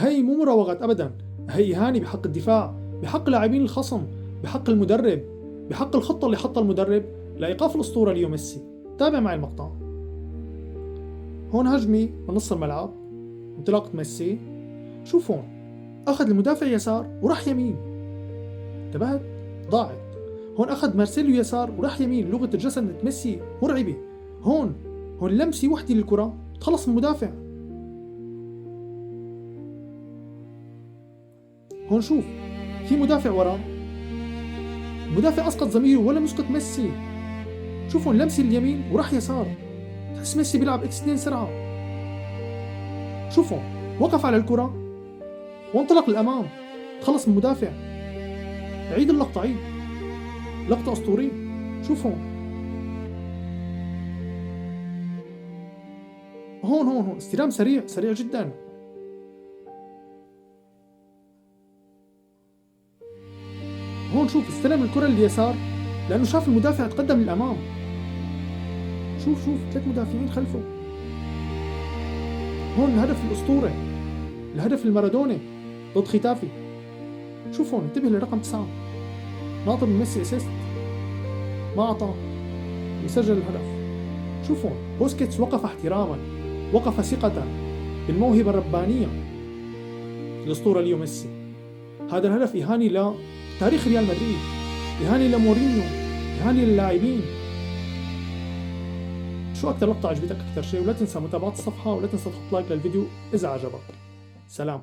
هي مو مراوغات أبدا، هي إهانة بحق الدفاع، بحق لاعبين الخصم، بحق المدرب، بحق الخطة اللي حطها المدرب لإيقاف الأسطورة ليو ميسي. تابع معي المقطع. هون هجمة من نص الملعب، انطلاقة ميسي. شوف هون أخذ المدافع يسار وراح يمين، انتبهت؟ ضاعت. هون أخذ مارسيلو يسار وراح يمين. لغة الجسد ميسي مرعبة. هون لمسة وحدة للكرة تخلص المدافع. هون شوف في مدافع وراه، المدافع أسقط ضميره ولا مسقط ميسي. شوف هون لمسة اليمين وراح يسار، تحس ميسي بيلعب اكس 2 سرعة. شوف هون وقف على الكرة وانطلق للأمام، تخلص المدافع. عيد اللقطة، عيد لقطة أسطورية. شوف هون استلام سريع جدا. هون شوف استلم الكرة اليسار لأنه شاف المدافع تقدم للأمام. شوف 3 مدافعين خلفه. هون الهدف الأسطوري، الهدف المارادوني ضد ختافي. شوف هون انتبه لرقم 9، ناطر من ميسي اسيست، ما أعطاه وسجل الهدف. شوف هون بوسكيتس وقف احتراما، وقف ثقة بالموهبة الربانية الأسطورة ليو ميسي. هذا الهدف إهانة لتاريخ ريال مدريد، إهانة لمورينيو، إهانة للاعبين. شو أكثر لقطة عجبتك أكثر شيء؟ ولا تنسى متابعة الصفحة، ولا تنسى تحط لايك للفيديو إذا عجبك. سلام.